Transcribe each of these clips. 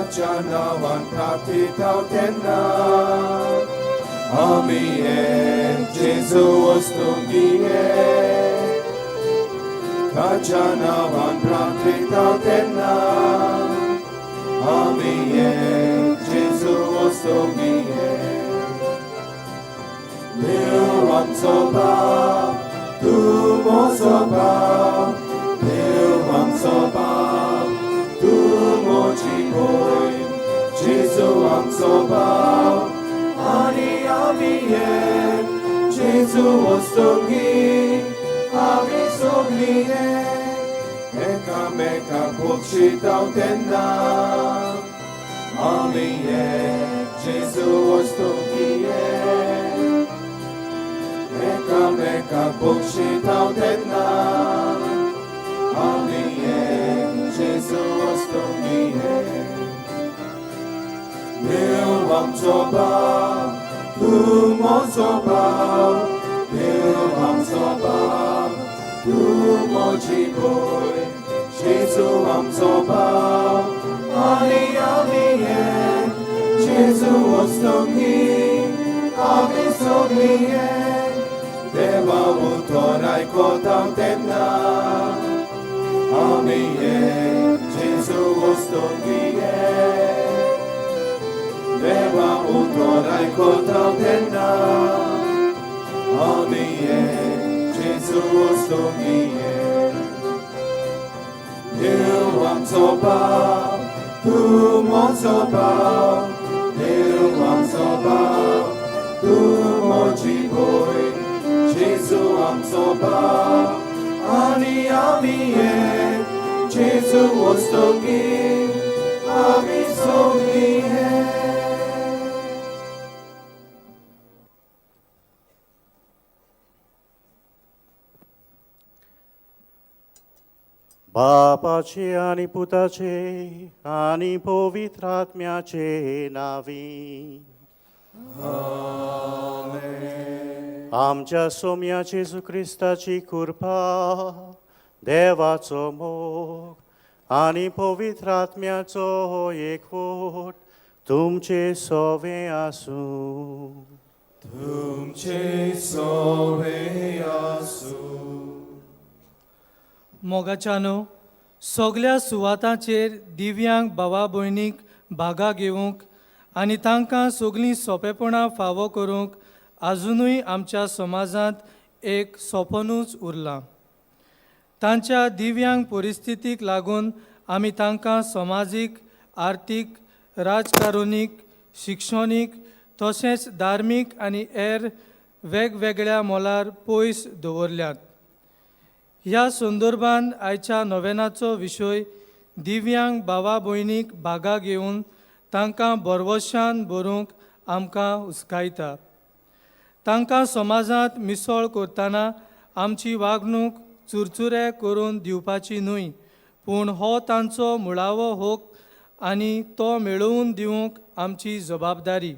ताच्या नांवान प्रार्थीतांव तेन्ना आमी हे जेजू वस्तूंक घे ताच्या नांवान प्रार्थीतांव तेन्ना आमी हे जेजू वस्तूंक घे देव आमचो बाप तूं म्हजो बाप देव आमचो बाप तूं म्हजी भयण जेजू आमचो बाप आनी आमी हे जेजू वस्तूंक आमी सगळीं हे एकामेकाक बक्षितांव तेन्ना आमी हे जेजू वस्तूंक एकामेकाक बक्षितांव तेन्ना आमी हे जेजू वस्तूंक देव आमचो बाप तूं म्हजो बाप देव आमचो बाप तूं म्हजी भयण जेजू आमचो बाप आनी आमी हे जेजू वस्तूंक आमी सगळीं हे देवा उतर आयकोतांव तेन्ना आमी हे जेजू वस्तूंक देवा उतर आयकोतांव तेन्ना आमी हे जेजू वस्तूंक देव आमचो बाप तूं म्हजो बाप देव आमचो बाप तूं म्हजी भयण जेजू आमचो बाप आनी आमी हे जेजू वस्तूंक आमी सगळीं हे बापाचे आनी पुताचे आनी पवित्र आत्म्याचे नावी आमच्या सोम्याचे जेजू क्रिस्ताची कृपा देवाचो मोग आनी पवित्र आत्म्याचो एकवट तुमचे सोवे आसूं तुमचे सोवे आसूं मोगाच्यानो सगळ्या सुवातांचेर दिव्यांग भावा भयणीक भागा घेवंक आनी तांकां सगळीं सोंपेपणां फावो करूंक आजुनूय आमच्या समाजांत एक सोपनूच उरलां तांच्या दिव्यांग परिस्थितीक लागून आमी तांकां समाजीक आर्थीक राजकारुणीक शिक्षणीक तशेंच धार्मीक आनी हेर वेगवेगळ्या मोलार पयस दवरल्यात ह्या संदर्भान आयच्या नोवेनाचो विशय दिव्यांग भावा भयणीक भागा घेवन तांकां बरवशान भरूंक आमकां उस्कायता तांकां समाजांत मिसळ करतना आमची वागणूक चुरचुरे करून दिवपाची न्हय पूण हो तांचो मुळावो हक आनी तो मेळोवन दिवंक आमची जबाबदारी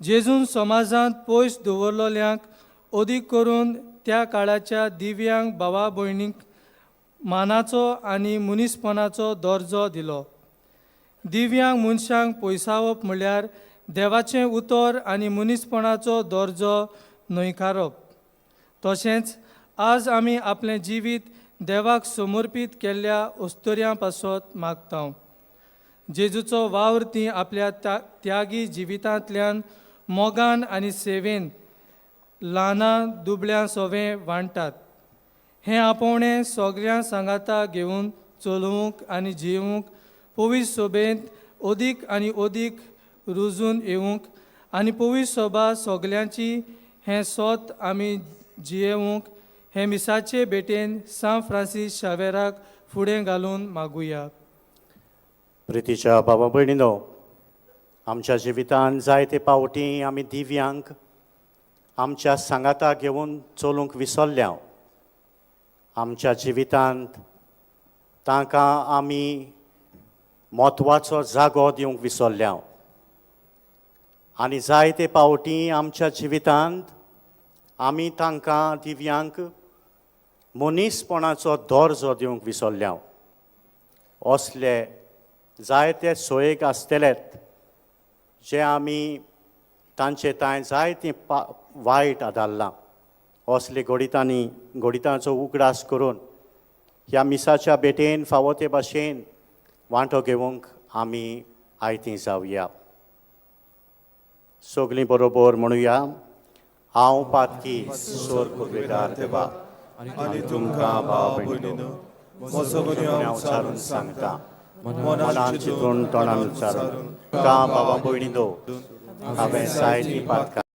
जेजून समाजांत पयस दवरलोल्यांक अदीक करून त्या काळाच्या दिव्यांग भावा भयणीक मानाचो आनी मनीसपणाचो दर्जो दिलो दिव्यांग मनशांक पयसावप म्हळ्यार देवाचें उतर आनी मनीसपणाचो दर्जो न्हयकारप तशेंच आज आमी आपलें जिवीत देवाक समर्पीत केल्ल्या अस्तुऱ्यां पासत मागता जेजूचो वावर तीं आपल्या त्यागी जिवितांतल्यान मोगान आनी सेवेन ल्हानां दुबळ्यां सोवें वांडटात हें आपोवणें सगळ्यां सांगाता घेवन चलोवंक आनी जिवूंक पवित्र सोबेंत अदीक आनी अदीक रुजून येवंक आनी पवित्र सोबा सगल्यांची हें सोत आमी जियेवंक हे मिसाचे भेटेन सान फ्रांसीस शावेराक फुडें घालून मागुया प्रितीच्या भावा भयणीनो आमच्या जिवितांत जायते पावटी आमी दिव्यांक आमच्या सांगाता घेवन चलूंक विसरल्या आमच्या जिवितांत तांकां आमी म्हत्वाचो जागो दिवंक विसरल्या आनी जायते पावटी आमच्या जिवितांत आमी तांकां दिव्यांक मनीसपणाचो दर्जो दिवंक विसरल्या असले जायते सोयेक आसतलेत जे आमी तांचे तांय जायतीं वायट आदारलां असले घोडितांचो उगडास करून ह्या मिसाच्या भेटेन फावो ते भाशेन वांटो घेवंक आमी आयतीं जावया. सगलीं बरोबर म्हणुया. हांव पातकी सोर कुर्वेदार देवा आनी तुमकां भाव भयणीनो म्हजो गुन्यांव उच्चारून सांगता. मनान चिंतून तोंडान उच्चारून का भावा भयणीनो हांवें जायतीं पातकां